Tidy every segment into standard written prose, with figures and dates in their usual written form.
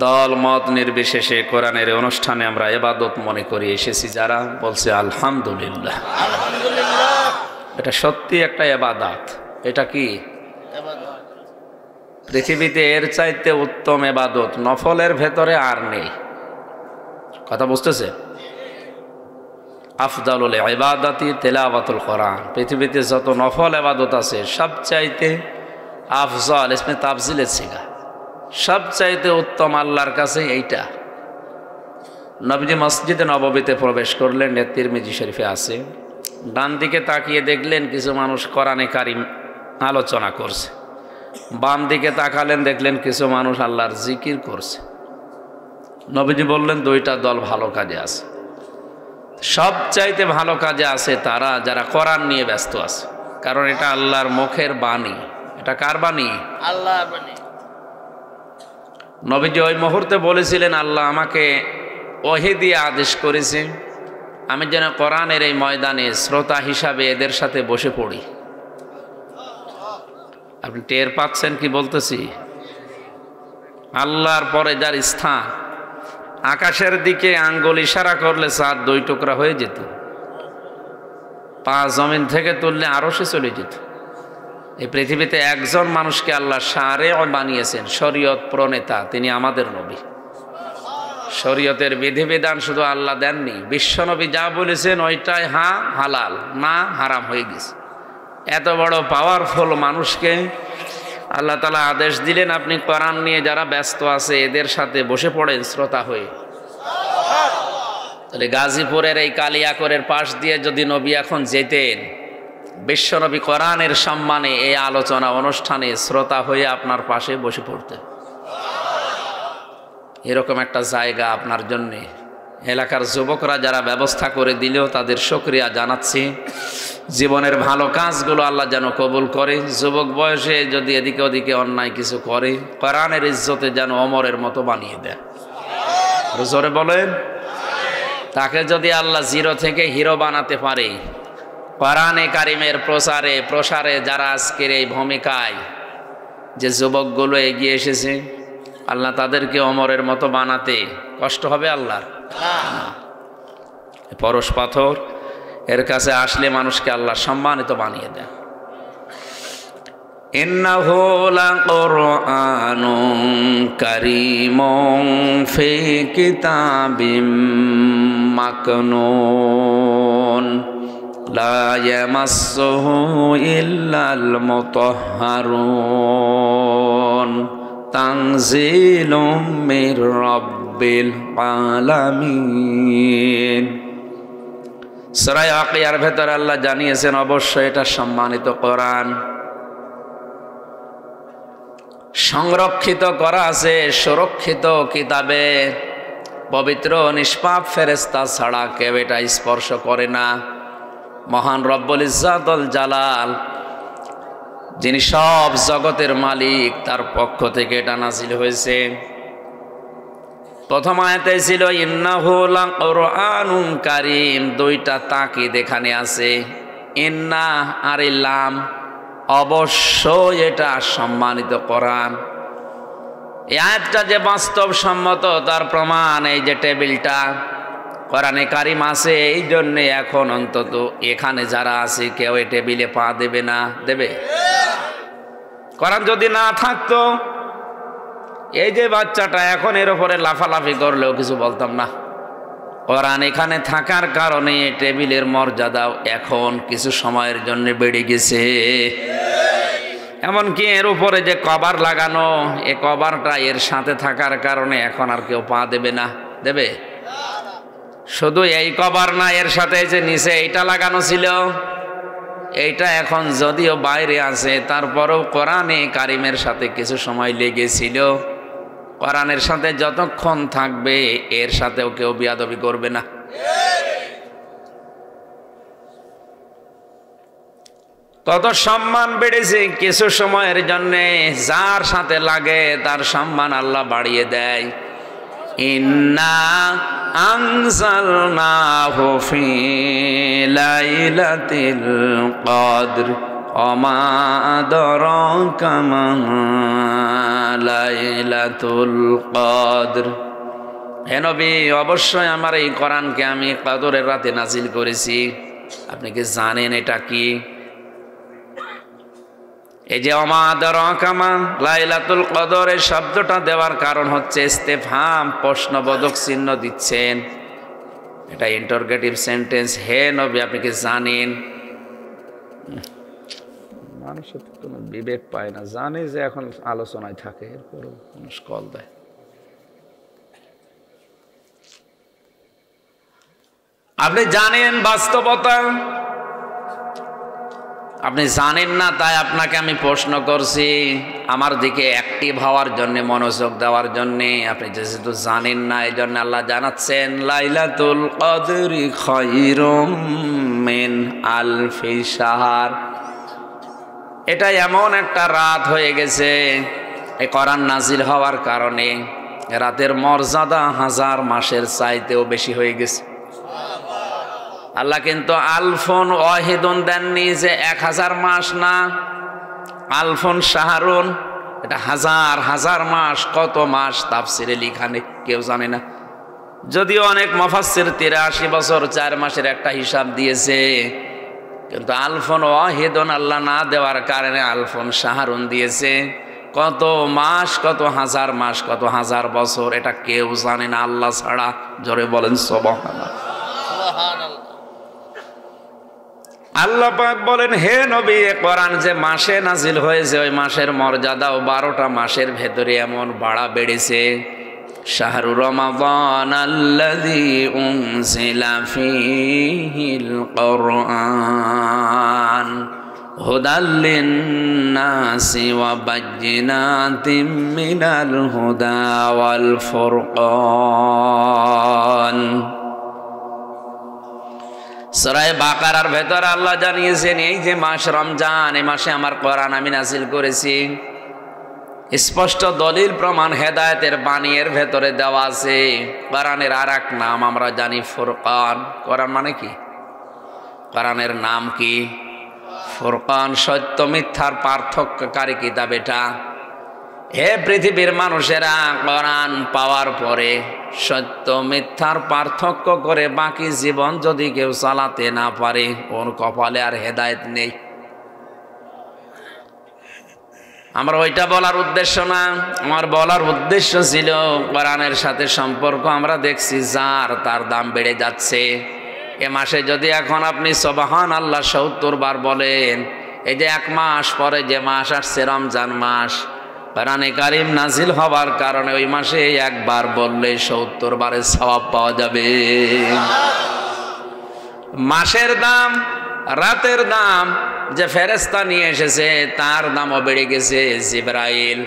দল মত নির্বিশেষে কোরআনের অনুষ্ঠানে আমরা ইবাদত মনে করি এসেছি যারা, বলছে আলহামদুলিল্লাহ। এটা সত্যি একটা ইবাদত। এটা কি পৃথিবীতে এর চাইতে উত্তম ইবাদত নফলের ভেতরে আর নেই। কথা বুঝতেছে? আফদালুল ইবাদাতি তিলাওয়াতুল কোরআন। পৃথিবীতে যত নফল ইবাদত আছে সবচাইতে আফজাল, ইসমে তাফজিলের সিগা, সবচাইতে উত্তম আল্লাহর কাছে এইটা। নবীজি মসজিদে নববীতে প্রবেশ করলেন, তিরমিজি শরীফে আছে। ডান দিকে তাকিয়ে দেখলেন কিছু মানুষ কোরআনে কারিম আলোচনা করছে, বাম দিকে তাকালেন দেখলেন কিছু মানুষ আল্লাহর জিকির করছে। নবীজি বললেন দুইটা দল ভালো কাজে আছে। সবচাইতে ভালো কাজে আছে তারা যারা কোরআন নিয়ে ব্যস্ত আছে, কারণ এটা আল্লাহর মুখের বাণী। এটা কার বাণী? আল্লাহর বাণী। নবীজি ওই মুহূর্তে বলেছিলেন, আল্লাহ আমাকে ওহী দিয়ে আদেশ করেছে আমি যেন কোরআনের এই ময়দানে শ্রোতা হিসাবে এদের সাথে বসে পড়ি। আপনি টের পাচ্ছেন কি বলতেছি? আল্লাহর পরে যার স্থান, আকাশের দিকে আঙ্গুল ইশারা করলে চাঁদ দুই টুকরা হয়ে যেত, পা জমিন থেকে তুললে আরো সে চলে যেত। এই পৃথিবীতে একজন মানুষকে আল্লাহ শারে বানিয়েছেন, শরীয়ত প্রণেতা, তিনি আমাদের নবী। শরীয়তের বিধিবিধান শুধু আল্লাহ দেননি, বিশ্বনবী যা বলেছেন ওইটাই হালাল, না হারাম হয়ে গেছে। এত বড় পাওয়ারফুল মানুষকে আল্লাহ তাআলা আদেশ দিলেন, আপনি কোরআন নিয়ে যারা ব্যস্ত আছে এদের সাথে বসে পড়েন শ্রোতা হয়ে। তাহলে গাজীপুরের এই কালিয়াকরের পাশ দিয়ে যদি নবী এখন যেতেন, বিশ্বনবী কোরআনের সম্মানে এই আলোচনা অনুষ্ঠানে শ্রোতা হয়ে আপনার পাশে বসে পড়তেন। এরকম একটা জায়গা আপনার জন্যে এলাকার যুবকরা যারা ব্যবস্থা করে দিলেও তাদের শুকরিয়া জানাচ্ছি। জীবনের ভালো কাজগুলো আল্লাহ যেন কবুল করে। যুবক বয়সে যদি এদিকে ওদিকে অন্যায় কিছু করে, কোরআনের ইজ্জতে যেন ওমরের মতো বানিয়ে দেয়। জোরে বলেন। তাকে যদি আল্লাহ জিরো থেকে হিরো বানাতে পারে, কোরআনে কারিমের প্রসারে যারা আজকের এই ভূমিকায় যে যুবকগুলো এগিয়ে এসেছে, আল্লাহ তাদেরকে ওমরের মতো বানাতে কষ্ট হবে আল্লাহর? পরশ পাথর এর কাছে আসলে মানুষকে আল্লাহ সম্মানিত বানিয়ে দেন। ইন্নাহু লাকুরআনুন কারীমুন ফি কিতাবিম মাকনুন লা ইয়ামাসসুহু ইল্লাল মুতাহহারুন তানজিলুম মির রাব্বিল আলামিন। সূরা ওয়াকিয়ার ভেতরে আল্লাহ জানিয়েছেন অবশ্যই এটা সম্মানিত কোরআন, সংরক্ষিত করা আছে সুরক্ষিত কিতাবে। পবিত্র নিষ্পাপ ফেরেশতা ছাড়া কেউ এটা স্পর্শ করে না। মহান রব্বুল ইজ্জাতুল জালাল, যিনি সব জগতের মালিক, তার পক্ষ থেকে এটা নাজিল হয়েছে। প্রথম আয়াতে ছিল ইন্নাহু লাকুরআনুন কারীম, দুইটা তাকিদ এখানে আছে, ইন্না আর লাম, অবশ্যই এটা সম্মানিত কোরআন। এই আয়াতটা যে বাস্তবসম্মত তার প্রমাণ এই যে টেবিলটা কোরআনে কারিম আছে, এই জন্যে এখন অন্তত এখানে যারা আছে কেউ এই টেবিলে পা দেবে না? দেবে? কোরআন যদি না থাকতো এই যে বাচ্চাটা এখন এর উপরে লাফালাফি করলেও কিছু বলতাম না। কোরআন এখানে থাকার কারণে টেবিলের মর্যাদাও এখন কিছু সময়ের জন্য বেড়ে গেছে। এমনকি এর উপরে যে কভার লাগানো, এ কভারটা এর সাথে থাকার কারণে এখন আর কেউ পা দেবে না? দেবে? শুধু এই কভার না, এর সাথে যে নিচে এইটা লাগানো ছিল, এইটা এখন যদিও বাইরে আছে তারপরেও কোরআনে কারিমের সাথে কিছু সময় লেগেছিল। কোরআনের সাথে যতক্ষণ থাকবে এর সাথেও কেউ বিয়াদবি করবে না। কত সম্মান বেড়েছে কিছু সময়ের জন্যে। যার সাথে লাগে তার সম্মান আল্লাহ বাড়িয়ে দেয়। ইন্না আনজালনাহু ফি লাইলাতিল কদর ওমা আদরাকা মা লাইলাতুল কদর। হে নবী, অবশ্যই আমার এই কোরআনকে আমি কদরের রাতে নাজিল করেছি। আপনি কি জানেন এটা কি? এই যে ওমা আদরাকা মা লাইলাতুল কদর, এই শব্দটা দেওয়ার কারণ হচ্ছে ইস্তেফহাম, প্রশ্নবোধক চিহ্ন দিচ্ছেন। এটা ইন্টারোগেটিভ সেন্টেন্স। হে নবী, আপনি কি জানেন? মানুষের তো কোনো বিবেক পায় না, জানে যে এখন আলোচনায় থাকে, এরপরও মানুষ কল দেয়। আপনি জানেন বাস্তবতা, আপনি জানেন না, তাই আপনাকে আমি প্রশ্ন করছি, আমার দিকে অ্যাক্টিভ হওয়ার জন্য, মনোযোগ দেওয়ার জন্য। আপনি যেহেতু জানেন না, এই জন্য আল্লাহ জানাচ্ছেন লাইলাতুল কদরি খায়রুম মিন আলফি শাহর। এটা এমন একটা রাত হয়ে গেছে এই কোরআন নাজিল হওয়ার কারণে, রাতের মর্যাদা 1000 মাসের চাইতেও বেশি হয়ে গেছে। আল্লাহ কিন্তু আলফুন ওয়াহিদুন দেননি, যে 1000 মাস না, আলফুন শাহরুন, এটা 1000 মাস। কত মাস তাফসিরে লিখা নেই, কেউ জানে না। যদিও অনেক মুফাসসির 83 বছর 4 মাসের একটা হিসাব দিয়েছে, কিন্তু আলফুন ওয়াহিদুন আল্লাহ না দেওয়ার কারণে আলফুন শাহরুন দিয়েছে। কত মাস, কত 1000 মাস, কত 1000 বছর, এটা কেউ জানে না আল্লাহ ছাড়া। জোরে বলেন সুবহানাল্লাহ। আল্লাহ পাক বলেন, হে নবী, কোরআন যে মাসে নাজিল হয়েছে, ওই মাসের মর্যাদাও 12টা মাসের ভেতরে এমন বাড়া বেড়েছে। শাহরু রমাদান আল্লাযী উনজিলা ফীহিল কুরআন হুদাল লিন-নাসি ওয়া বায়্যিনাতিম মিনাল হুদা ওয়াল ফুরকান। সূরা বাকারার ভেতর আল্লাহ জানিয়েছেন, এই যে মাস রমজান, এই মাসে আমার কোরআন আমি নাজিল করেছি। স্পষ্ট দলিল প্রমাণ হেদায়েতের বাণী এর ভেতরে দেওয়া আছে। কোরআনের আর এক নাম আমরা জানি ফুরকান। কোরআন মানে কি? কোরআনের নাম কি? ফুরকান, সত্য মিথ্যার পার্থক্যকারী কিতাব এটা। হে পৃথিবীর মানুষেরা, কোরআন পাওয়ার পরে সত্য মিথ্যার পার্থক্য করে বাকি জীবন যদি কেউ চালাতে না পারে, ওর কপালে আর হেদায়েত নেই। আমার ওইটা বলার উদ্দেশ্য না, আমার বলার উদ্দেশ্য ছিল কোরআনের সাথে সম্পর্ক আমরা দেখছি যার, তার দাম বেড়ে যাচ্ছে। এ মাসে যদি এখন আপনি সুবহানাল্লাহ 70 বার বলেন, এই যে 1 মাস পরে যে মাস আসছে রমজান মাস, কোরআনে কারীম নাজিল হওয়ার কারণে ওই মাসে একবার বললে 70 বারের সওয়াব পাওয়া যাবে। মাসের দাম, রাতের দাম যে ফেরেশতা নিয়ে এসেছে তার দামও বেড়ে গেছে। জিবরাইল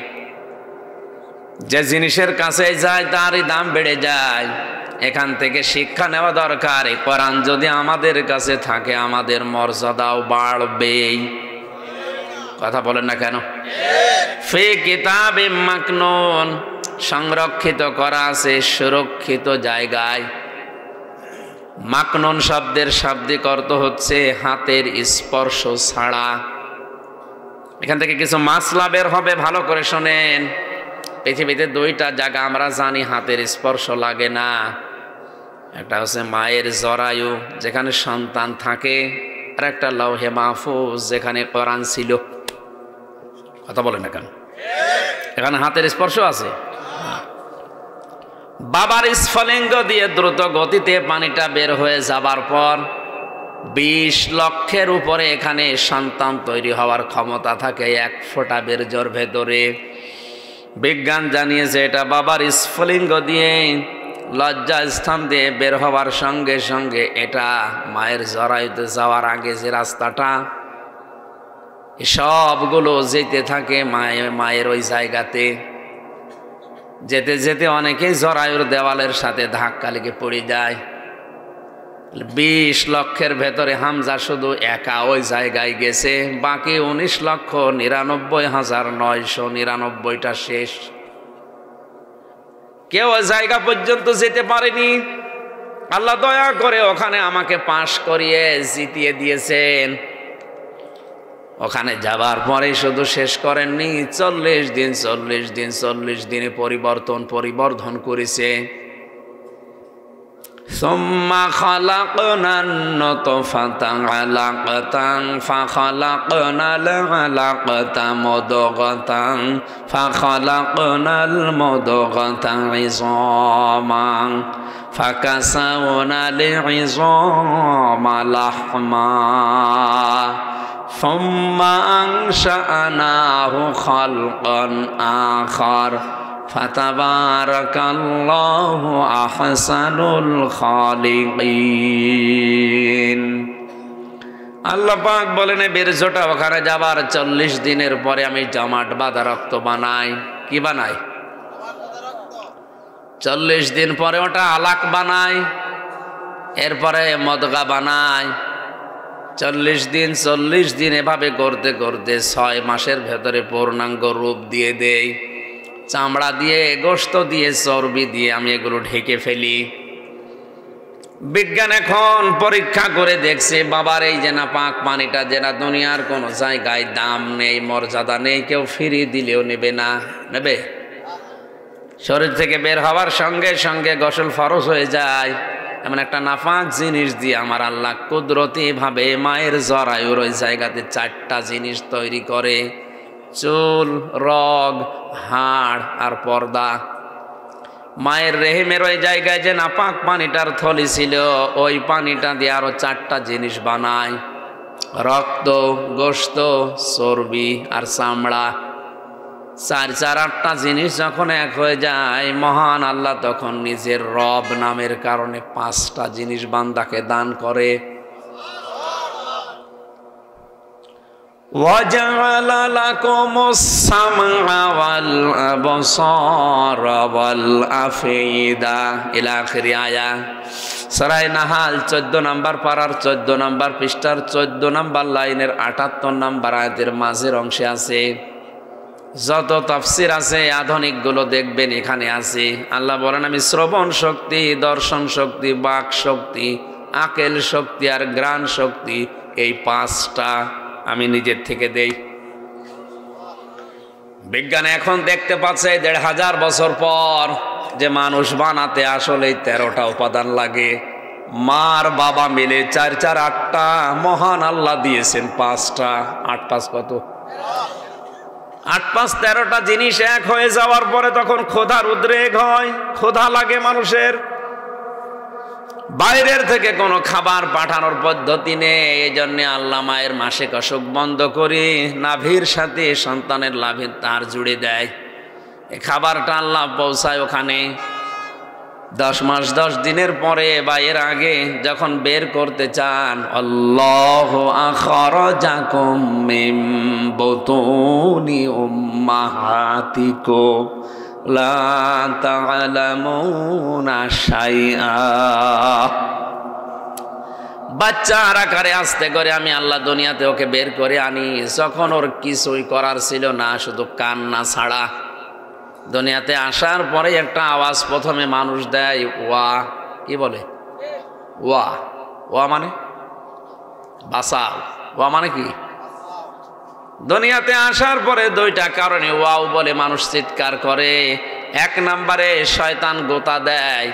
যে জিনিসের কাছে যায় তারই দাম বেড়ে যায়। এখান থেকে শিক্ষা নেওয়া দরকার, এই কোরআন যদি আমাদের কাছে থাকে আমাদের মর্যাদাও বাড়বেই। কথা বলেন না কেন? ফি কিতাবিম মাকনুন, সংরক্ষিত করা আছে সুরক্ষিত জায়গায়। মাকনুন শব্দের শাব্দিক অর্থ হচ্ছে হাতের স্পর্শ ছাড়া। এখান থেকে কিছু মাসলা বের হবে, ভালো করে শোনেন। পৃথিবীতে 2টা জায়গা আমরা জানি হাতের স্পর্শ লাগে না। একটা হচ্ছে মায়ের জরায়ু, যেখানে সন্তান থাকে, আর একটা লৌহে মাহফুজ, যেখানে কোরআন ছিল। কথা বলেন না কেন? এখানে হাতের স্পর্শ আছে। বাবার স্ফলিঙ্গ দিয়ে দ্রুত গতিতে পানিটা বের হয়ে যাবার পর 20 লক্ষের উপরে এখানে সন্তান তৈরি হওয়ার ক্ষমতা থাকে 1 ফোঁটা বীর্যের ভেতরে। বিজ্ঞান জানিয়েছে এটা বাবার স্ফলিঙ্গ দিয়ে লজ্জা স্থান দিয়ে বের হওয়ার সঙ্গে সঙ্গে এটা মায়ের জরায়ুতে যাওয়ার আগে যে রাস্তাটা, সবগুলো যেতে থাকে মায়ের ওই জায়গাতে। যেতে যেতে অনেকেই জরায়ুর দেওয়ালের সাথে ধাক্কা লেগে পড়ে যায়। 20 লক্ষের ভেতরে হামজা শুধু একা ওই জায়গায় গেছে, বাকি 19,99,999টা শেষ। কেউ ওই জায়গা পর্যন্ত যেতে পারেনি। আল্লাহ দয়া করে ওখানে আমাকে পাশ করিয়ে জিতিয়ে দিয়েছেন। ওখানে যাবার পরে শুধু শেষ করেননি, 40 দিনে পরিবর্ধন করেছে। ثم خلقنا النطفة علقة فخلقنا العلقة مضغة فخلقنا المضغة عظاما فكسونا العظام لحما ثم أنشأناه خلقا آخر ফাতাবারাকাল্লাহু আহসানুল খালিকিন। আল্লাহ পাক বলেন বীর্যটা ওখানে যাবার 40 দিনের পরে আমি জমাট বাঁধা রক্ত বানাই। কি বানাই? 40 দিন পরে ওটা আলাক বানাই, এরপরে মদগা বানাই। 40 দিন এভাবে করতে করতে 6 মাসের ভেতরে পূর্ণাঙ্গ রূপ দিয়ে দেই। চামড়া দিয়ে, গোশত দিয়ে, চর্বি দিয়ে আমি এগুলো ঢেকে ফেলি। বিজ্ঞান এখন পরীক্ষা করে দেখছে, বাবার এই যে না পাক পানিটা, যেটা দুনিয়ার কোনো জায়গায় দাম নেই, মর্যাদা নেই, কেউ ফিরিয়ে দিলেও নেবে না। নেবে? শরীর থেকে বের হওয়ার সঙ্গে সঙ্গে গোসল ফরজ হয়ে যায়। এমন একটা নাপাক জিনিস দিয়ে আমার আল্লাহ কুদরতি ভাবে মায়ের জরায়ুর ওই জায়গাতে 4টা জিনিস তৈরি করে: চুল, রগ, হাড় আর পর্দা। মায়ের রেহেমের ওই জায়গায় যে নাপাক পানিটার থলি ছিল, ওই পানিটা দিয়ে আরো 4টা জিনিস বানায়: রক্ত, গোশত, চর্বি আর চামড়া। 8টা জিনিস যখন এক হয়ে যায়, মহান আল্লাহ তখন নিজের রব নামের কারণে 5টা জিনিস বান্দাকে দান করে। وَجَعَلَ لَكُمُ السَّمْعَ وَالْأَبْصَارَ وَالْأَفْئِدَةَ إلى آخر আয়া। সূরা নাহাল 14 নম্বর পারার 14 নম্বর পৃষ্ঠার 14 নম্বর লাইনের 78 নম্বর আয়াতের মাঝের অংশে আছে। যত তাফসীর আছে আধুনিক গুলো দেখবেন এখানে আছে। আল্লাহ বলেন আমি শ্রবণ শক্তি, দর্শন শক্তি, বাক শক্তি, আকেল শক্তি আর গ্রাণ শক্তি, এই 5টা আমি নিজের থেকে দেই। বিজ্ঞান এখন দেখতে পাচ্ছে 1500 বছর পর যে মানুষ বানাতে আসলে 13টা উপাদান লাগে। মার বাবা মিলে 4 4 8টা, মহান আল্লাহ দিয়েছেন 5টা। 8 5 কত? 8 5 13টা জিনিস এক হয়ে যাওয়ার পরে তখন ক্ষুধার উদ্রেক হয়, ক্ষুধা লাগে মানুষের। বাইরের থেকে কোনো খাবার পাঠানোর পদ্ধতি নেই। এই জন্য আল্লাহ মায়ের মাসিক অসুখ বন্ধ করে নাভির সাথে সন্তানের লাভের তার জুড়ে দেয়। এই খাবারটা আল্লাহ পৌঁছায় ওখানে। 10 মাস 10 দিনের পরে বা এর আগে যখন বের করতে চান, আল্লাহু আখরাজাকুম মিন বুতুনি উম্মাহাতিকুম লা তা'লামুনা শাইআ। বাচ্চার আকারে আস্তে করে আমি আল্লাহ দুনিয়াতে ওকে বের করে আনি, যখন ওর কিছুই করার ছিল না, শুধু কান্না ছাড়া। দুনিয়াতে আসার পরে একটা আওয়াজ প্রথমে মানুষ দেয়, ওয়া। কি বলে? ওয়া। ওয়া মানে বাঁচাও। ওয়া মানে কি? দুনিয়াতে আসার পরে 2টা কারণে ওয়াও বলে মানুষ চিৎকার করে। 1 নম্বরে শয়তান গোতা দেয়,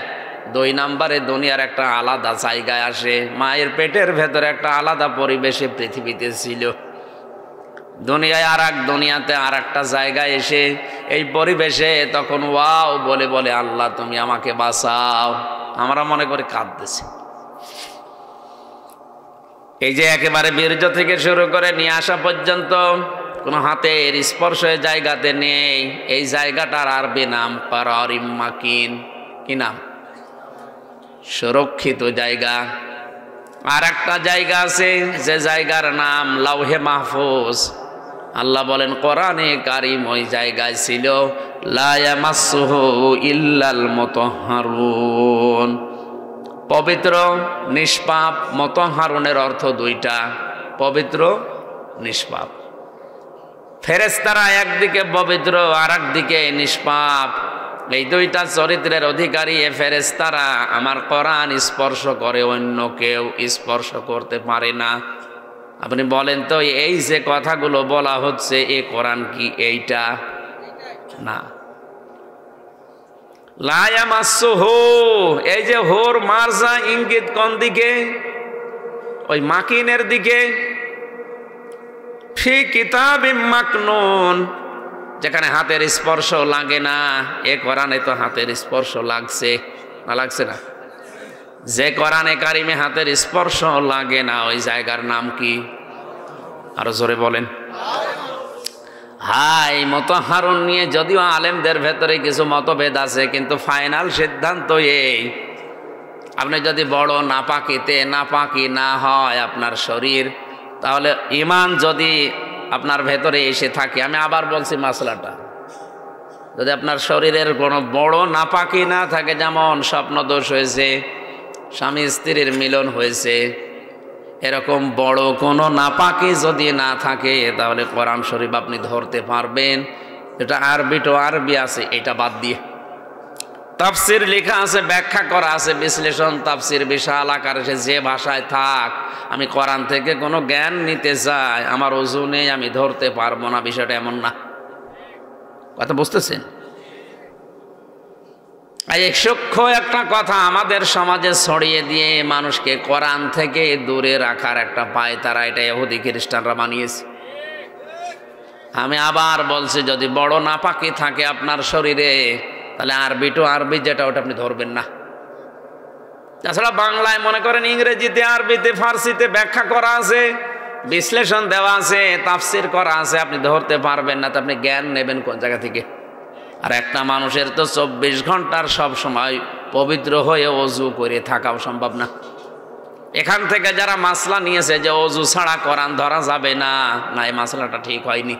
2 নম্বরে দুনিয়ার একটা আলাদা জায়গায় আসে। মায়ের পেটের ভেতরে একটা আলাদা পরিবেশে পৃথিবীতে ছিল, দুনিয়ায় আর এক দুনিয়াতে আর একটা জায়গায় এসে এই পরিবেশে তখন ওয়াও বলে বলে আল্লাহ তুমি আমাকে বাঁচাও। আমরা মনে করি কাঁদতেছে। এই যে একেবারে বীর্য থেকে শুরু করে নিয়ে আসা পর্যন্ত কোনো হাতের স্পর্শের জায়গাতে নেই। এই জায়গাটার আরবি নাম কারারিম মাকিন। কি নাম? সুরক্ষিত জায়গা। আর একটা জায়গা আছে যে জায়গার নাম লাউহে মাহফুজ। আল্লাহ বলেন কোরআনে কারিম ওই জায়গায় ছিল লা ইয়ামাসসুহু ইল্লাল মুতাহহারুন। পবিত্র, নিষ্পাপ। মুতাহহারুনের অর্থ 2টা, পবিত্র, নিষ্পাপ। ফেরেশতারা একদিকে পবিত্র আর একদিকে নিষ্পাপ। এই 2টা চরিত্রের অধিকারী এ ফেরেশতারা আমার কোরআন স্পর্শ করে, অন্য কেউ স্পর্শ করতে পারে না। আপনি বলেন তো, এই যে কথাগুলো বলা হচ্ছে এ কোরআন কি এইটা? না। লা ইয়ামাসসুহু, এই যে হোর মারজা ইঙ্গিত কোন দিকে? ওই মাকিনের দিকে। ফি কিতাবিম মাকনুন, যেখানে হাতের স্পর্শ লাগে না। এ কোরআনে তো হাতের স্পর্শ লাগছে, না লাগছে না? যে কোরআনে কারিমে হাতের স্পর্শ লাগে না, ওই জায়গার নাম কি? আরো জোরে বলেন। হাই, মুতাহহারুন নিয়ে যদিও আলেমদের ভেতরে কিছু মতভেদ আছে, কিন্তু ফাইনাল সিদ্ধান্ত এই, আপনি যদি বড় নাপাকি না হয় আপনার শরীর, তাহলে ঈমান যদি আপনার ভেতরে এসে থাকে, আমি আবার বলছি মাসলাটা, যদি আপনার শরীরের কোনো বড় নাপাকি না থাকে, যেমন স্বপ্নদোষ হয়েছে, স্বামী স্ত্রীর মিলন হয়েছে, এরকম বড় কোনো নাপাকি যদি না থাকে, তাহলে কোরআন শরীফ আপনি ধরতে পারবেন। এটা আরবি আছে, এটা বাদ দিয়ে তাফসির লেখা আছে, ব্যাখ্যা করা আছে, বিশ্লেষণ তাফসির বিশাল আকারে, যে ভাষায় থাক, আমি কোরআন থেকে কোনো জ্ঞান নিতে চাই, আমার ওযু নেই, আমি ধরতে পারবো না, বিষয়টা এমন না। কথা বুঝতেছেন? সূক্ষ্ম একটা কথা আমাদের সমাজে ছড়িয়ে দিয়ে মানুষকে কোরআন থেকে দূরে রাখার একটা পায়তারা, এটা ইহুদি খ্রিস্টানরা বানিয়েছে। আমি আবার বলছি, যদি বড় নাপাকি থাকে আপনার শরীরে, তাহলে আরবি যেটা, ওটা আপনি ধরবেন না। তাছাড়া বাংলায় মনে করেন, ইংরেজিতে, আরবিতে, ফার্সিতে ব্যাখ্যা করা আছে, বিশ্লেষণ দেওয়া আছে, তাফসির করা আছে, আপনি ধরতে পারবেন না। তো আপনি জ্ঞান নেবেন কোন জায়গা থেকে? আর একটা মানুষের তো 24 ঘন্টার সব সময় পবিত্র হয়ে ওযু করে থাকাও সম্ভব না। এখান থেকে যারা মাসলা নিয়েছে যে ওযু ছাড়া কোরআন ধরা যাবে না, এই মাসলাটা ঠিক হয়নি।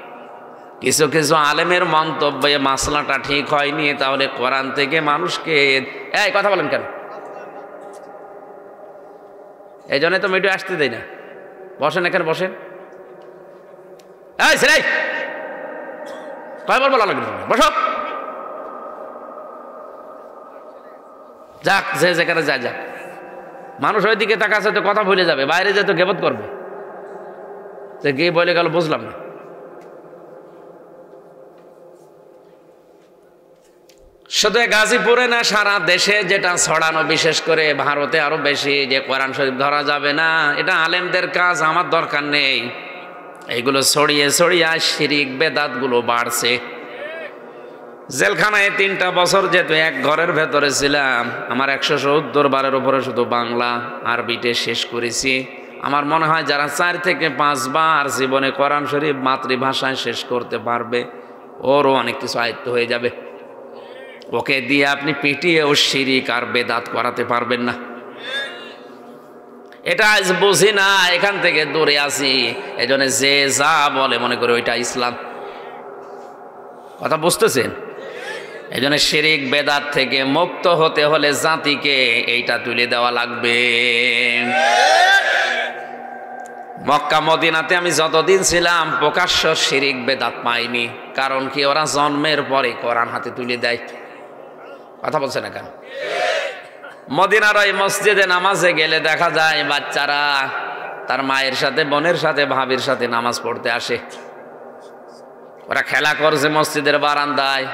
কিছু কিছু আলেমের মন্তব্যে মাসলাটা ঠিক হয়নি, তাহলে কোরআন থেকে মানুষকে এই কথা বলেন কেন? এই জন্য তো মিডিয়া আসতে দেয় না। বসেন, এখানে বসেন। এই ছেলে, কয়বার বলা লাগবে? বসো। যাক, যে যেখানে যায় যাক। মানুষ ওই দিকে তাকাচ্ছে তো কথা ভুলে যাবে, বাইরে যেয়ে তো গেবত করবে। যে গিয়ে বলে গেল, বুঝলাম না। শুধু গাজীপুরে না, সারা দেশে যেটা ছড়ানো, বিশেষ করে ভারতে আরো বেশি, যে কোরআন শরীফ ধরা যাবে না, এটা আলেমদের কাজ, আমার দরকার নেই। এইগুলো ছড়িয়ে ছড়িয়ে শিরিক বেদাত গুলো বাড়ছে। জেলখানায় 3টা বছর যেহেতু এক ঘরের ভেতরে ছিলাম, আমার 170 বারের উপরে শুধু বাংলা আরবিতে শেষ করেছি। আমার মনে হয় যারা 4 থেকে 5 বার জীবনে কোরআন শরীফ মাতৃভাষায় শেষ করতে পারবে, ওরও অনেক কিছু আয়ত্ত হয়ে যাবে। ওকে দিয়ে আপনি পিটিয়ে ও শিরিক আর বেদাত করাতে পারবেন না। এটা আজ বুঝি না, এখান থেকে দূরে আছি। এজন্য যে যা বলে মনে করে ওইটা ইসলাম। কথা বুঝতেছেন? এজন্য শিরিক বেদাত থেকে মুক্ত হতে হলে জাতিকে এইটা তুলে দেওয়া লাগবে। মক্কা মদিনাতে আমি যতদিন ছিলাম প্রকাশ্য শিরিক বেদাত পাইনি। কারণ কি? ওরা জন্মের পরে কোরআন হাতে তুলে দেয়। কথা বলছে না কেন? মদিনার ওই মসজিদে নামাজে গেলে দেখা যায় বাচ্চারা তার মায়ের সাথে, বোনের সাথে, ভাবির সাথে নামাজ পড়তে আসে। ওরা খেলা করছে মসজিদের বারান্দায়,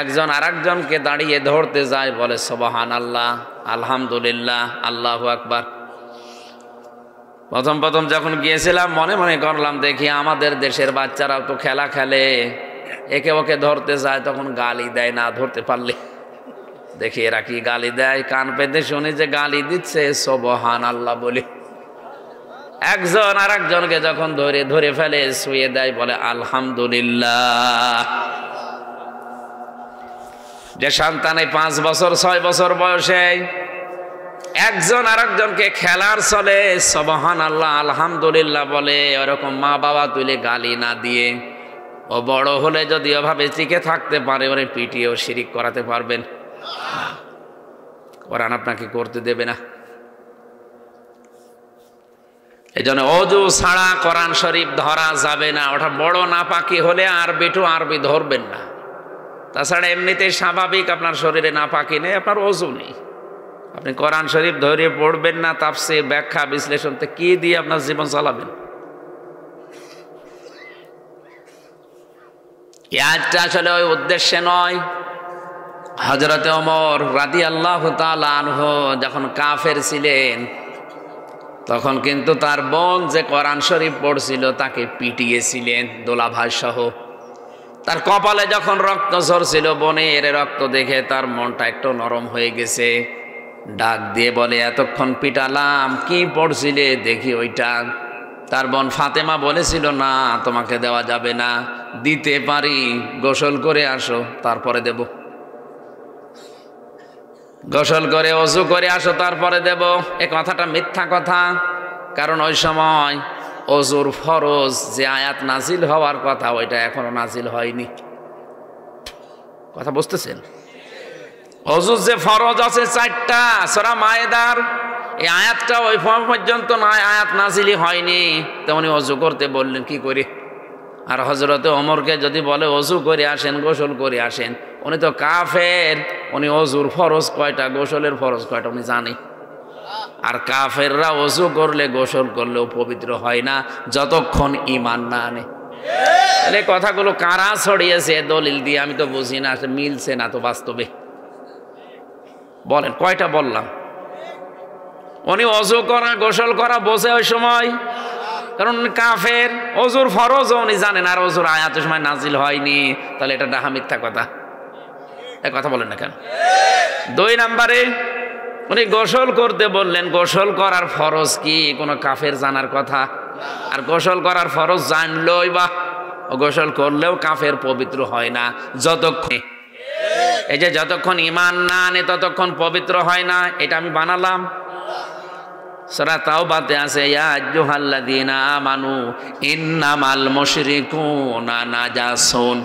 একজন আরেকজনকে দাঁড়িয়ে ধরতে যায়, বলে সুবহানাল্লাহ, আলহামদুলিল্লাহ, আল্লাহু আকবার। প্রথম যখন গিয়েছিলাম মনে মনে করলাম, দেখি আমাদের দেশের বাচ্চারাও তো খেলা খেলে, একে ওকে ধরতে যায়, তখন গালি দেয় না ধরতে পারলে। দেখি এরা কি গালি দেয়, কান পেতে শুনি যে গালি দিচ্ছে, সুবহানাল্লাহ বলে। একজন আর একজনকে যখন ধরে ফেলে, শুয়ে দেয়, বলে আলহামদুলিল্লাহ। যে সন্তানে 5 বছর 6 বছর বয়সে একজন আর একজনকে খেলার চলে সুবহানাল্লাহ, আলহামদুলিল্লাহ বলে, ওরকম মা বাবা তুলে গালি না দিয়ে, ও বড় হলে যদি ওভাবে টিকে থাকতে পারে, ওরে পিটিয়েও শিরিক করাতে পারবেন। কোরআন আপনাকে করতে দেবে না। এই জন্য ওযু ছাড়া কোরআন শরীফ ধরা যাবে না। ওটা বড় নাপাকি হলে আরবি ধরবেন না। তাছাড়া এমনিতেই স্বাভাবিক আপনার শরীরে নাপাকি নেই, আপনার ওযু নেই, আপনি কোরআন শরীফ ধরে পড়বেন না। তাফসীর, ব্যাখ্যা, বিশ্লেষণতে কি দিয়ে আপনার জীবন চালাবেন? এই আয়াতটা আসলে ওই উদ্দেশ্যে নয়। হযরতে ওমর রাদিয়াল্লাহু তাআলা আনহু যখন কাফের ছিলেন, তখন কিন্তু তার বোন যে কোরআন শরীফ পড়ছিল তাকে পিটিয়েছিলেন দোলাভাই সহ। তার কপালে যখন রক্ত ঝরছিল, বোনের রক্ত দেখে তার মনটা একটু নরম হয়ে গেছে। ডাক দিয়ে বলে, এতক্ষণ পিটালাম, কি পড়ছিলে দেখি ওইটা। তার বোন ফাতেমা বলেছিল, না তোমাকে দেওয়া যাবে না, দিতে পারি, গোসল করে আসো তারপরে দেব। গোসল করে ওযু করে আসো তারপরে দেব। এ কথাটা মিথ্যা কথা, কারণ ওই সময় ওযুর ফরজ যে আয়াত নাজিল হওয়ার কথা ওইটা এখনো নাজিল হয়নি। কথা বুঝতেছেন? ওযুর যে ফরজ আছে 4টা সূরা মায়েদার, এই আয়াতটা ওই পর্যন্ত নয়, আয়াত নাজিলই হয়নি। তো উনি ওযু করতে বললেন কি করে? আর হযরতে ওমরকে যদি বলে ওযু করে আসেন, গোসল করে আসেন, উনি তো কাফের, উনি ওযুর ফরজ কয়টা, গোসলের ফরজ কয়টা উনি জানে। আর কাফেররা ওযু করলে গোসল করলেও পবিত্র হয় না যতক্ষণ ঈমান না আনে। তাহলে কথাগুলো কারা ছড়িয়েছে দলিল দিয়ে আমি তো বুঝি না, মিলছে না তো বাস্তবে। বলেন কয়টা বললাম? উনি ওযু করা গোসল করা বোঝে ওই সময়, কারণ কাফের। ওযুর ফরজও উনি জানেন, আর ওযুর আয়াত ওই সময় নাজিল হয়নি। তাহলে এটা ডাহা মিথ্যা কথা। এ কথা বলেন না কেন? 2 নম্বরে উনি গোসল করতে বললেন, গোসল করার ফরজ কি কোনো কাফের জানার কথা? আর গোসল করার ফরজ জানলই বা গোসল করলেও কাফের পবিত্র হয় না যতক্ষণ, এই যে যতক্ষণ ঈমান না আনে ততক্ষণ পবিত্র হয় না। এটা আমি বানালাম। সূরা তাওবাতে আছে, ইয়া আইয়ুহাল্লাযীনা আমানু ইন্নামাল মুশরিকুনা নাজাসুন।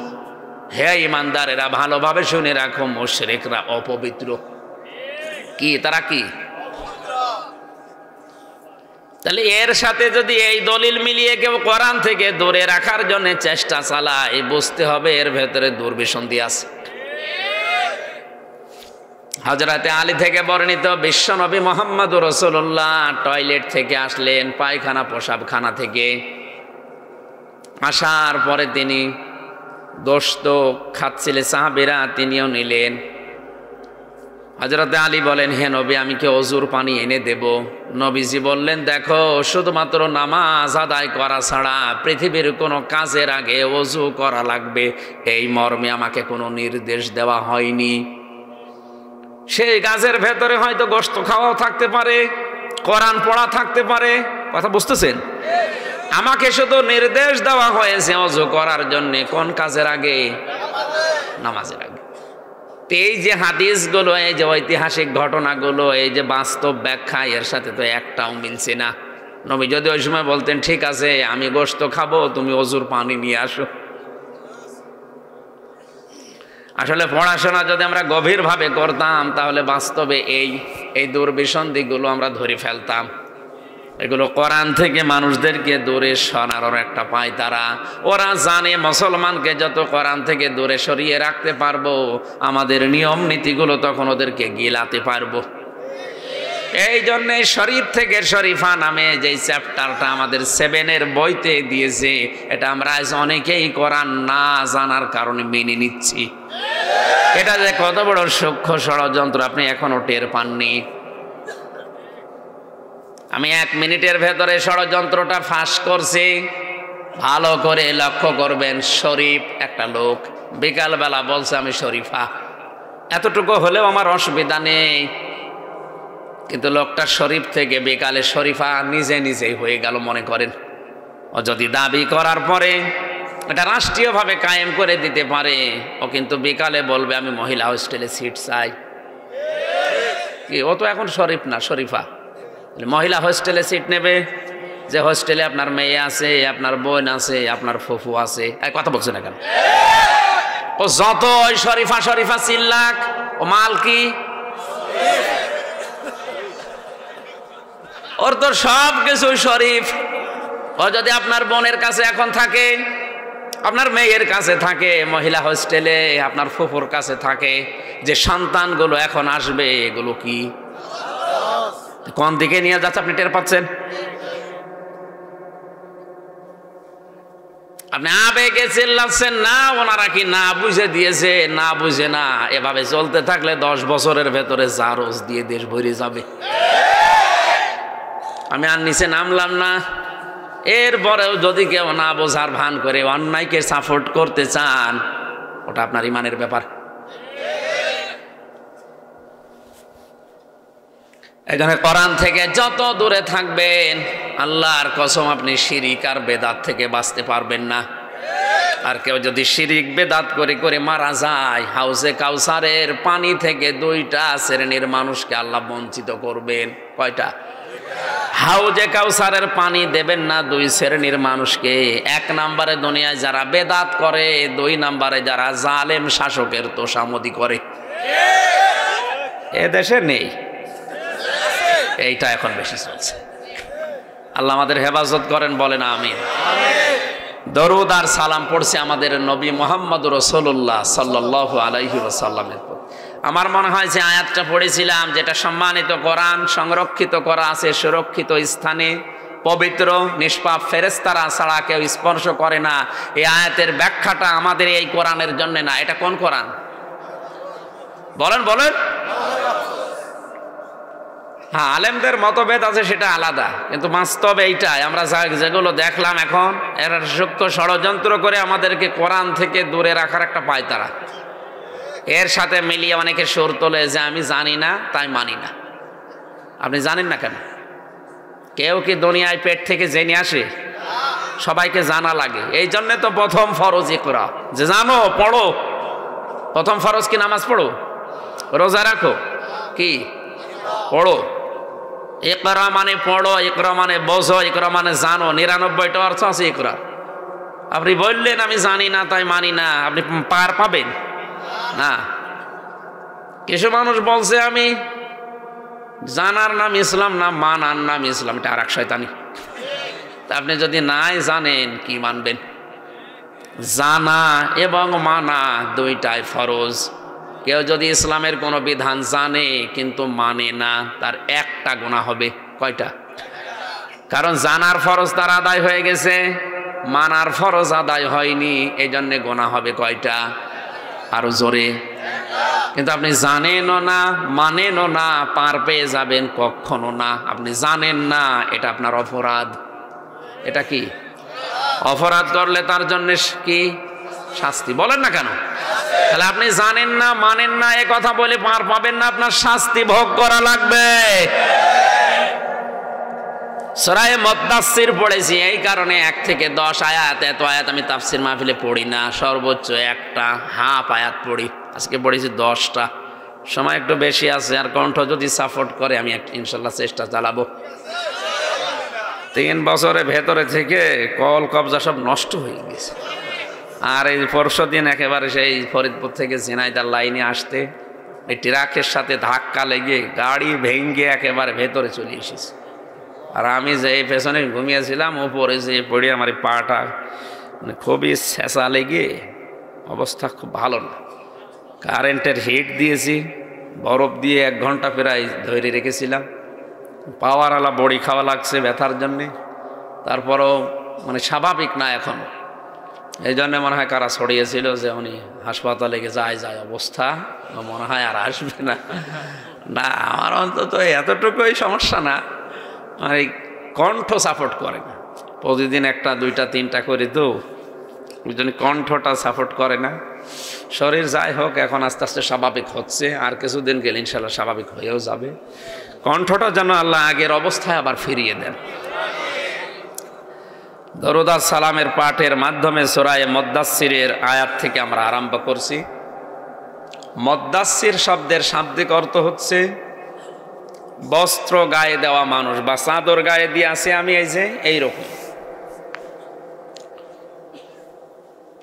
হে ঈমানদারেরা, ভালোভাবে শুনে রাখো, মুশরিকরা অপবিত্র। কি তারা কি? তাহলে এর সাথে যদি এই দলিল মিলিয়ে কেউ কোরআন থেকে দূরে রাখার জন্য চেষ্টা চালায়, বুঝতে হবে এর ভেতরে দুর্বিসন্ধি আছে। হযরতে আলী থেকে বর্ণিত, বিশ্বনবী মুহাম্মদুর রাসূলুল্লাহ টয়লেট থেকে আসলেন, পায়খানা পেশাবখানা থেকে আসার পরে তিনি গোশত খাচ্ছিলেন, সাহাবীরা তিনিও নিলেন। হযরতে আলী বলেন, হে নবী, আমি কি ওযুর পানি এনে দেব? নবীজি বললেন, দেখো, শুধুমাত্র নামাজ আদায় করা ছাড়া পৃথিবীর কোনো কাজের আগে ওযু করা লাগবে, এই মর্মে আমাকে কোনো নির্দেশ দেওয়া হয়নি। সেই কাজের ভেতরে হয়তো গোশত খাওয়াও থাকতে পারে, কোরআন পড়া থাকতে পারে। কথা বুঝতেছেন? আমাকে শুধু নির্দেশ দেওয়া হয়েছে ওযু করার জন্য। কোন কাজের আগে? নামাজের আগে। এই যে হাদিসগুলো, এই যে ঐতিহাসিক ঘটনাগুলো, এই যে বাস্তব ব্যাখ্যা, এর সাথে তো একটাও মিলছে না। নবী যদি ওই সময় বলতেন, ঠিক আছে আমি গোশত খাবো, তুমি ওযুর পানি নিয়ে আসো। আসলে পড়াশোনা যদি আমরা গভীরভাবে করতাম, তাহলে বাস্তবে এই দুর্বিসন্ধিগুলো আমরা ধরে ফেলতাম। এগুলো কোরআন থেকে মানুষদেরকে দূরে সরানোর একটা পায় তারা। ওরা জানে মুসলমানকে যত কোরআন থেকে দূরে সরিয়ে রাখতে পারবো, আমাদের নিয়ম নীতিগুলো তখন ওদেরকে গিলাতে পারবো। এই জন্যে শরীফ থেকে শরীফা নামে যে চ্যাপ্টারটা আমাদের 7-এর বইতে দিয়েছে, এটা আমরা আজ অনেকেই কোরআন না জানার কারণে মেনে নিচ্ছি। এটা যে কত বড় সূক্ষ্ম ষড়যন্ত্র আপনি এখনো টের পাননি। আমি 1 মিনিটের ভেতরে ষড়যন্ত্রটা ফাঁস করছি। ভালো করে লক্ষ্য করবেন। শরীফ একটা লোক, বিকালবেলা বলছে আমি শরীফা, এতটুকু হলেও আমার অসুবিধা নেই। কিন্তু লোকটা শরীফ থেকে বিকালে শরীফা নিজে নিজেই হয়ে গেল মনে করেন। ও যদি দাবি করার পরে এটা রাষ্ট্রীয়ভাবে কায়েম করে দিতে পারে, ও কিন্তু বিকালে বলবে আমি মহিলা হোস্টেলে সিট চাই। কি, ও তো এখন শরীফ না, শরীফা। মহিলা হোস্টেলে সিট নেবে, যে হোস্টেলে আপনার মেয়ে আছে, আপনার বোন আছে, আপনার ফুফু আছে। কথা বলছে না কেন? ও যত ওই শরীফা শরীফা চিল্লাক, ও মাল কি? ওর তো সব কিছু শরীফ। ও যদি আপনার বোনের কাছে এখন থাকে, আপনার মেয়ের কাছে থাকে, মহিলা হোস্টেলে আপনার ফুফুর কাছে থাকে, যে সন্তানগুলো এখন আসবে, এগুলো কি কোন দিকে নিয়ে যাচ্ছে আপনি টের পাচ্ছেন? আপনি আবেগে চিল্লাচ্ছেন না, ওনারা কি না বুঝে দিয়েছে? না বুঝে না। এভাবে চলতে থাকলে 10 বছরের ভেতরে জারজ দিয়ে দেশ ভরে যাবে। আমি আর নিচে নামলাম না। এরপরেও যদি কেউ না বোঝার ভান করে অন্যায়কে সাপোর্ট করতে চান, ওটা আপনার ইমানের ব্যাপার। এখানে কোরআন থেকে যত দূরে থাকবেন, আল্লাহর কসম আপনি শিরিক আর বেদাত থেকে বাঁচতে পারবেন না। আর কেউ যদি শিরিক বেদাত করে করে মারা যায়, হাউজে কাউসারের পানি থেকে 2টা শ্রেণীর মানুষকে আল্লাহ বঞ্চিত করবেন। কয়টা? হাউজে কাউসারের পানি দেবেন না 2 শ্রেণীর মানুষকে। 1 নম্বরে দুনিয়ায় যারা বেদাত করে, 2 নম্বরে যারা জালেম শাসকের তোষামদি করে। এ দেশে নেই, এইটা এখন বেশি চলছে। আল্লাহ আমাদের হেফাজত করেন, বলেন আমিন। দরুদ আর সালাম পড়ছে আমাদের নবী মুহাম্মদ রাসূলুল্লাহ সাল্লাল্লাহু আলাইহি ওয়াসাল্লামের উপর। আমার মনে হয় যে আয়াতটা পড়েছিলাম, যেটা সম্মানিত কোরআন সংরক্ষিত করা আছে সুরক্ষিত স্থানে, পবিত্র নিষ্পাপ ফেরেশতারা ছাড়া কেউ স্পর্শ করে না। এই আয়াতের ব্যাখ্যাটা আমাদের এই কোরআনের জন্য না। এটা কোন কোরআন? বলেন বলেন। হ্যাঁ, আলেমদের মতভেদ আছে, সেটা আলাদা, কিন্তু বাস্তব এইটাই। আমরা যেগুলো দেখলাম এখন, এরা সূক্ষ্ম ষড়যন্ত্র করে আমাদেরকে কোরআন থেকে দূরে রাখার একটা পায়তারা। এর সাথে মিলিয়ে অনেকে সুর তোলে যে আমি জানি না তাই মানি না। আপনি জানেন না কেন? কেউ কি দুনিয়ায় পেট থেকে জেনে আসে? সবাইকে জানা লাগে। এই জন্য তো প্রথম ফরজ ইকরা, যে জানো, পড়ো। প্রথম ফরজ কি নামাজ পড়ো, রোজা রাখো, কি পড়ো। ইকরা মানে পড়ো, ইকরা মানে বোঝো, ইকরা মানে জানো। 99টা অর্থ আছে ইকরার। আপনি বললেন আমি জানি না তাই মানি না, আপনি পার পাবেন না। কিছু মানুষ বলছে আমি জানার নাম ইসলাম না, মানার নাম ইসলাম। এটা আর এক শয়তানি। তা আপনি যদি নাই জানেন, কি মানবেন? জানা এবং মানা 2টাই ফরজ। কেউ যদি ইসলামের কোনো বিধান জানে কিন্তু মানে না, তার একটা গুনাহ হবে। কয়টা? কারণ জানার ফরজ তার আদায় হয়ে গেছে, মানার ফরজ আদায় হয়নি, এই জন্যে গুনাহ হবে কয়টা? আরো জোরে। কিন্তু আপনি জানেনও না, মানেনও না, পার পেয়ে যাবেন কখনো না। আপনি জানেন না, এটা আপনার অপরাধ। এটা কি অপরাধ? করলে তার জন্য কি শাস্তি? বলেন না কেন? তাহলে আপনি জানেন না, মানেন না, এ কথা বলে পার পাবেন না, আপনার শাস্তি ভোগ করা লাগবে। সূরা মুদ্দাসসির পড়েছি, এই কারণে 1 থেকে 10 আয়াত। এত আয়াত আমি তাফসীর মাহফিলে পড়ি না, সর্বোচ্চ 1টা হাফ আয়াত পড়ি। আজকে পড়েছি 10টা। সময় একটু বেশি আছে, আর কণ্ঠ যদি সাপোর্ট করে আমি ইনশাল্লাহ চেষ্টা চালাবো। 3 বছরের ভেতরে থেকে কল কবজা সব নষ্ট হয়ে গেছে। আর এই পরশুদিন একেবারে সেই ফরিদপুর থেকে ঝিনাইদহ লাইনে আসতে এই ট্রাকের সাথে ধাক্কা লেগে গাড়ি ভেঙে একেবারে ভেতরে চলে এসেছে। আর আমি যে পেছনে ঘুমিয়েছিলাম, উপরে যে পড়ে আমার এই পাটা মানে খুবই ছেঁচা লেগে অবস্থা খুব ভালো না। কারেন্টের হিট দিয়েছি, বরফ দিয়ে 1 ঘন্টা প্রায় ধরে রেখেছিলাম। পাওয়ারওয়ালা বড়ি খাওয়া লাগছে ব্যথার জন্যে। তারপরও মানে স্বাভাবিক না এখন। এই জন্যে মনে হয় কারা ছড়িয়েছিল যে উনি হাসপাতালে যায় অবস্থা, মনে হয় আর আসবে না। না, আমার অন্তত এতটুকুই সমস্যা না, মানে কণ্ঠ সাপোর্ট করে না। প্রতিদিন 1টা 2টা 3টা করে তো, ওই জন্য কণ্ঠটা সাপোর্ট করে না। শরীর যাই হোক, এখন আস্তে আস্তে স্বাভাবিক হচ্ছে, আর কিছুদিন গেলে ইনশাল্লাহ স্বাভাবিক হয়েও যাবে। কণ্ঠটা যেন আল্লাহ আগের অবস্থায় আবার ফিরিয়ে দেন। দরুদ আর সালামের পাঠের মাধ্যমে সূরা মুদ্দাসসিরের আয়াত থেকে আমরা আরম্ভ করছি। মুদ্দাসসির শব্দের শাব্দিক অর্থ হচ্ছে বস্ত্র গায়ে দেওয়া মানুষ, বা চাদর গায়ে দিয়ে আছে আমি এই যে এইরকম।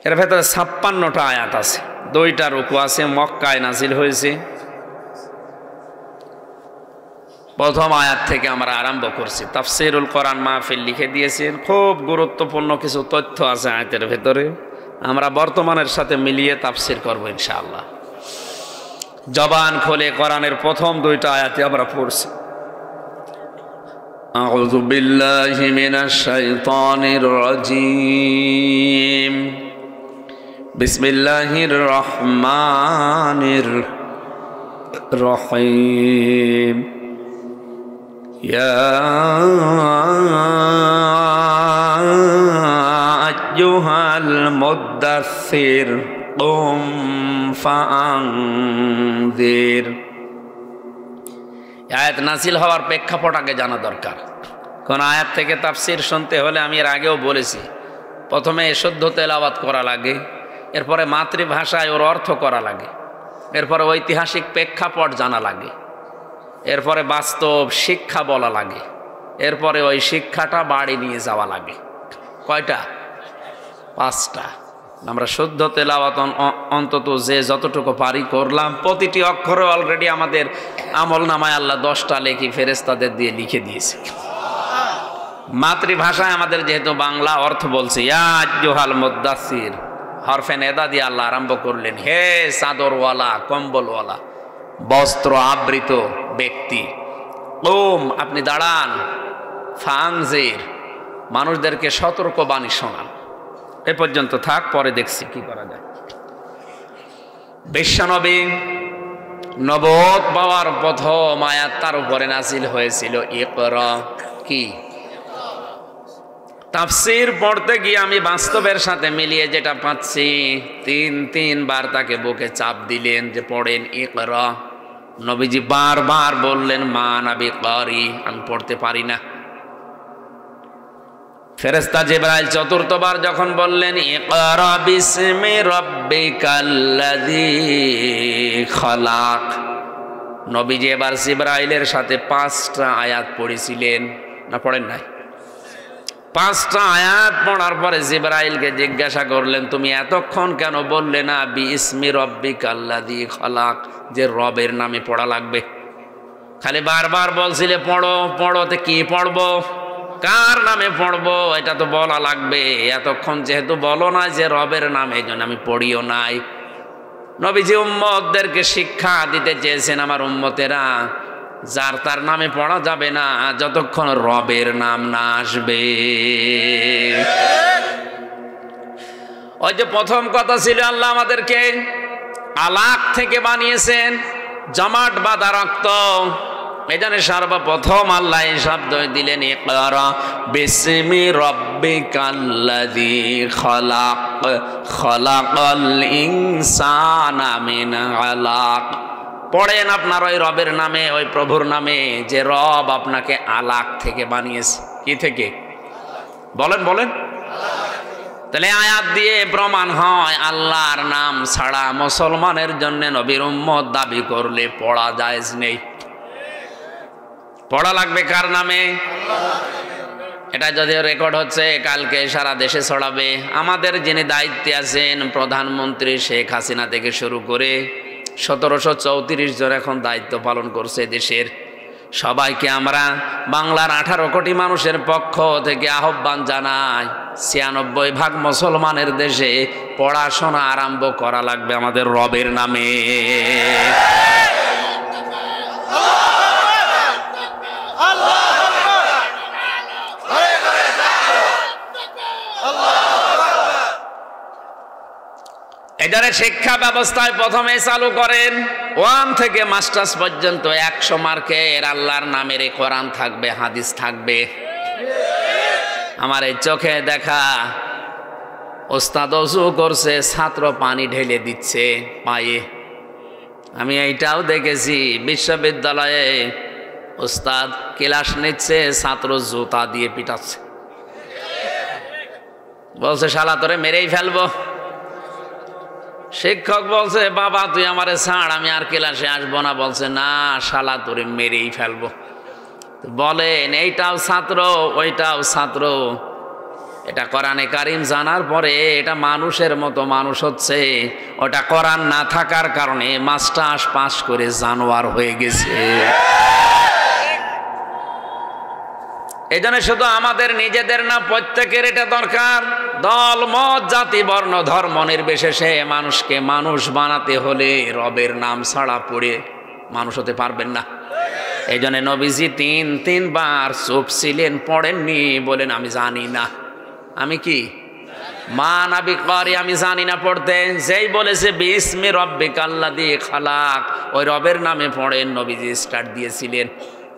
এর ভেতরে 56টা আয়াত আছে, 2টা রুকু আছে, মক্কায় নাজিল হয়েছে। প্রথম আয়াত থেকে আমরা আরম্ভ করছি। তাফসীরুল কোরআন মাহফিল লিখে দিয়েছেন, খুব গুরুত্বপূর্ণ কিছু তথ্য আছে আয়াতের ভেতরে। আমরা বর্তমানের সাথে মিলিয়ে তাফসীর করব ইনশাআল্লাহ। জবান খুলে কোরআনের প্রথম 2টা আয়াতে আমরা পড়ছি। أعوذ بالله من الشيطان الرجيم بسم الله الرحمن الرحيم يا أيها المدثر قم فأنذر। আয়াত নাজিল হওয়ার প্রেক্ষাপট আগে জানা দরকার। কোন আয়াত থেকে তাফসীর শুনতে হলে আমি এর আগেও বলেছি, প্রথমে শুদ্ধ তেলাওয়াত করা লাগে, এরপরে মাতৃভাষায় ওর অর্থ করা লাগে, এরপরে ঐতিহাসিক প্রেক্ষাপট জানা লাগে, এরপরে বাস্তব শিক্ষা বলা লাগে, এরপরে ওই শিক্ষাটা বাড়ি নিয়ে যাওয়া লাগে। কয়টা? 5টা। আমরা শুদ্ধ তেলাওয়াত অন্তত যে যতটুকু পারি করলাম। প্রতিটি অক্ষরে অলরেডি আমাদের আমল নামায় আল্লাহ 10টা লেখি ফেরেশতাদের দিয়ে লিখে দিয়েছে। মাতৃভাষায় আমাদের যেহেতু বাংলা, অর্থ বলছে ইয়া আইয়ুহাল মুদ্দাসসির, হরফে নেদা দিয়ে আল্লাহ আরম্ভ করলেন, হে চাদরওয়ালা, কম্বলওয়ালা, বস্ত্র আবৃত ব্যক্তি, ওম আপনি দাঁড়ান, ফানজির মানুষদেরকে সতর্ক বাণী শোনান। এ পর্যন্ত থাক, পরে দেখছি কি করা যায়। বিশ্বনবী নবুয়ত পাওয়ার প্রথম আয়াত তার উপরে নাযিল হয়েছিল ইকরা। কি তাফসীর পড়তে গিয়ে আমি বাস্তবের সাথে মিলিয়ে যেটা পাচ্ছি, 3বার তাকে বুকে চাপ দিলেন যে পড়েন ইকরা। নবীজি বারবার বললেন মা নাবি কারি, আমি পড়তে পারি না। ফেরেশতা জিবরাইল 4বার যখন বললেন ইকরা বিসমি রাব্বিকাল্লাযী খালাক, নবীজি এবার জিবরাইলের সাথে 5টা আয়াত পড়েছিলেন, না পড়েন নাই? 5টা আয়াত পড়ার পরে জিবরাইলকে জিজ্ঞাসা করলেন, তুমি এতক্ষণ কেন বললে না বিসমি রাব্বিকাল্লাযী খালাক, যে রবের নামে পড়া লাগবে? খালি বারবার বলছিলে পড়ো পড়োতে, কি পড়বো, কার নামে পড়বো, এটা তো বলা লাগবে। এতক্ষণ যেহেতু বলো না যে রবের নামে, এই জন্য আমি পড়িও নাই। নবীজি উম্মতদেরকে শিক্ষা দিতে চেয়েছেন, আমার উম্মতেরা যার তার নামে পড়া যাবে না যতক্ষণ রবের নাম না আসবে। ওই যে প্রথম কথা ছিল, আল্লাহ আমাদেরকে আলাক থেকে বানিয়েছেন, জমাট বাঁধা রক্ত। এখানে সর্বপ্রথম আল্লাহ এই শব্দ দিলেন ইকরা বিসমি রাব্বিকাল্লাযী খালাক, খালাকাল ইনসানা মিন আলাক। পড়েন আপনার ওই রবের নামে, ওই প্রভুর নামে, যে রব আপনাকে আলাক থেকে বানিয়েছে। কি থেকে? বলেন বলেন। তাহলে আয়াত দিয়ে প্রমাণ হয় আল্লাহর নাম ছাড়া মুসলমানের জন্য নবীর উম্মত দাবি করলে পড়া জায়েজ নেই। পড়া লাগবে কার নামে? এটা যদিও রেকর্ড হচ্ছে, কালকে সারা দেশে ছড়াবে। আমাদের যিনি দায়িত্বে আছেন, প্রধানমন্ত্রী শেখ হাসিনা থেকে শুরু করে 1734 জন এখন দায়িত্ব পালন করছে দেশের। সবাইকে আমরা বাংলার 18 কোটি মানুষের পক্ষ থেকে আহ্বান জানাই, 96% মুসলমানের দেশে পড়াশোনা আরম্ভ করা লাগবে আমাদের রবের নামে। এখানে শিক্ষা ব্যবস্থায় প্রথমে চালু করেন 1 থেকে মাস্টার্স পর্যন্ত 100 মার্কের আল্লাহর নামের কোরআন থাকবে, হাদিস থাকবে। আমার এই চোখে দেখা ওস্তাদ ওযু করছে, ছাত্র পানি ঢেলে দিচ্ছে পায়ে। আমি এইটাও দেখেছি বিশ্ববিদ্যালয়ে ওস্তাদ ক্লাস নিচ্ছে, ছাত্র জুতা দিয়ে পিটাচ্ছে, বলছে শালা তোরে মেরেই ফেলবো। শিক্ষক বলছে বাবা তুই আমারে ছাড়, আমি আর ক্লাসে আসবো না। বলছে না শালা তোরে মেরেই ফেলবো। বলেন এইটাও ছাত্র ওইটাও ছাত্র। এটা কোরআনে কারিম জানার পরে এটা মানুষের মতো মানুষ হচ্ছে, ওটা কোরআন না থাকার কারণে মাস্টার্স পাস করে জানোয়ার হয়ে গেছে। এই জন্য শুধু আমাদের নিজেদের না, প্রত্যেকের এটা দরকার। দল মত জাতি বর্ণ ধর্ম নির্বিশেষে মানুষকে মানুষ বানাতে হলে রবের নাম ছাড়া পড়ে মানুষ হতে পারবেন না। এই জন্য নবীজি তিনবার চুপ ছিলেন, পড়েননি, বলেন আমি জানি না। আমি কি মা নাবি করি, আমি জানি না পড়তে। যেই বলেছে বিসমি রব্বিকাল্লাযী খালাক, ওই রবের নামে পড়েন, নবীজি স্টার্ট দিয়েছিলেন।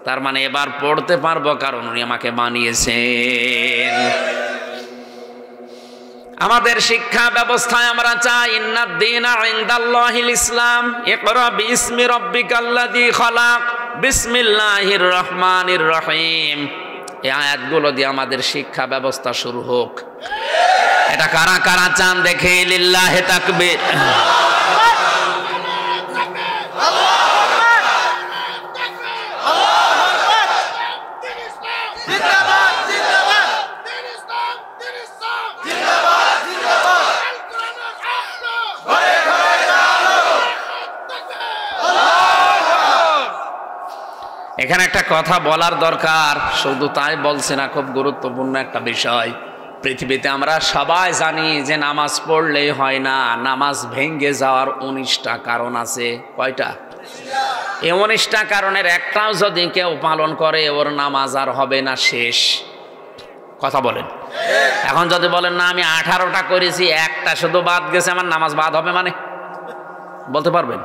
তার মানে এবার পড়তে পারবো, কারণ উনি আমাকে বানিয়েছেন। আমাদের শিক্ষা ব্যবস্থায় আমরা চাই ইন্নাদ দীনা ইনদাল্লাহিল ইসলাম, ইকরা বিসমি রব্বিকাল্লাযী খালাক, বিসমিল্লাহির রহমানির রহিম। এই আয়াতগুলো দিয়ে আমাদের শিক্ষা ব্যবস্থা শুরু হোক। এটা কারা কারা চান দেখে? লিল্লাহি তাকবীর। এখানে একটা কথা বলার দরকার, শুধু তাই বলছে না, খুব গুরুত্বপূর্ণ একটা বিষয়। পৃথিবীতে আমরা সবাই জানি যে নামাজ পড়লেই হয় না, নামাজ ভেঙে যাওয়ার 19টা কারণ আছে। কয়টা? এই 19টা কারণের একটাও যদি কেউ পালন করে, ওর নামাজ আর হবে না, শেষ। কথা বলেন। এখন যদি বলেন না আমি 18টা করেছি, একটা শুধু বাদ গেছে, আমার নামাজ বাদ হবে মানে? বলতে পারবেন?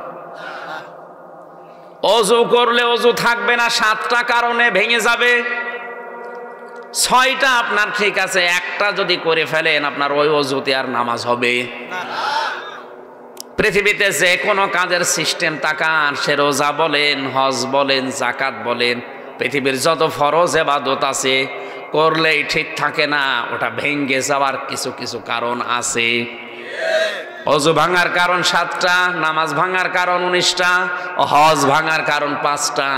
অজু করলে অজু থাকবে না, 7টা কারণে ভেঙে যাবে। 6টা আপনার ঠিক আছে, একটা যদি করে ফেলেন আপনার ওই অজুতে আর নামাজ হবে না। পৃথিবীতে যে কোনো কাজের সিস্টেম তাকান, সে রোজা বলেন, হজ বলেন, যাকাত বলেন, পৃথিবীর যত ফরজ ইবাদত আছে, করলেই ঠিক থাকে না, ওটা ভেঙে যাওয়ার কিছু কিছু কারণ আছে। অজু ভাঙার কারণ 7টা, নামাজ ভাঙার কারণ 19টা, হজ ভাঙার কারণ 5টা।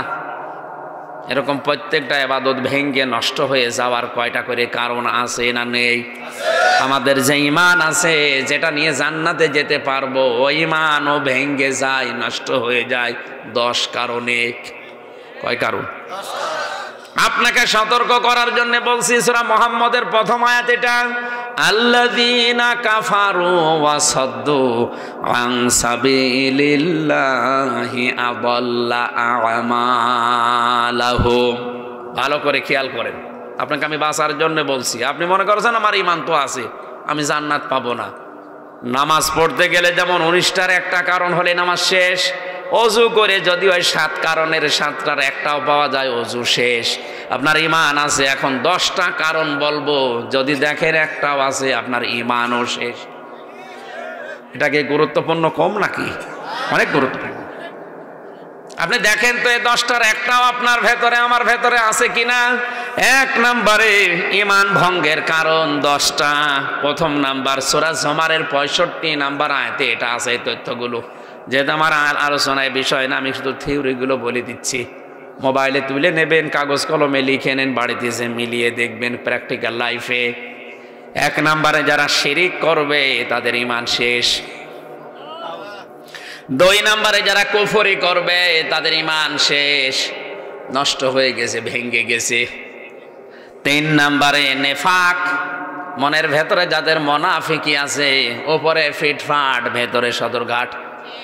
এরকম প্রত্যেকটা ইবাদত ভেঙে নষ্ট হয়ে যাওয়ার কয়টা করে কারণ আছে না নেই? আমাদের যে ঈমান আছে, যেটা নিয়ে জান্নাতে যেতে পারবো, ওই ঈমানও ভেঙে যায়, নষ্ট হয়ে যায় 10 কারণে। কয় কারণ? আপনাকে সতর্ক করার জন্য বলছি, সূরা মুহাম্মদের প্রথম আয়াত এটা, আল্লাযীনা কাফারু ওয়া সাদ্দু আন সাবিলিল্লাহি আযাল্লা আমালাহুম। ভালো করে খেয়াল করেন, আপনাকে আমি বাঁচার জন্য বলছি। আপনি মনে করছেন আমার ঈমান তো আছে, আমি জান্নাত পাবো না। নামাজ পড়তে গেলে যেমন 19টার একটা কারণ হলে নামাজ শেষ, অজু করে যদি ওই 7 কারণের 7টার একটাও পাওয়া যায়, অজু শেষ। আপনার ঈমান আছে, এখন 10টা কারণ বলবো, যদি দেখেন একটাও আছে, আপনার ঈমানও শেষ। এটা কি গুরুত্বপূর্ণ কম নাকি? অনেক গুরুত্বপূর্ণ। আপনি দেখেন তো এই 10টার একটাও আপনার ভেতরে আমার ভেতরে আছে কিনা। 1 নম্বরে ঈমান ভঙ্গের কারণ 10টা। প্রথম নাম্বার সূরা জুমারের 65 নাম্বার আয়াতে এটা আছে, এই তথ্যগুলো। যেহেতু আমার আলোচনায় বিষয় না, আমি শুধু থিওরিগুলো বলে দিচ্ছি। মোবাইলে তুলে নেবেন, কাগজ কলমে লিখে নেন, বাড়িতে এসে মিলিয়ে দেখবেন প্র্যাকটিক্যাল লাইফে। 1 নম্বরে যারা শিরিক করবে তাদের ঈমান শেষ। 2 নম্বরে যারা কুফরি করবে তাদের ঈমান শেষ, নষ্ট হয়ে গেছে, ভেঙে গেছে। 3 নম্বরে নেফাক, মনের ভেতরে যাদের মুনাফিকি আছে, উপরে ফিটফাট, ভেতরে সদরঘাট।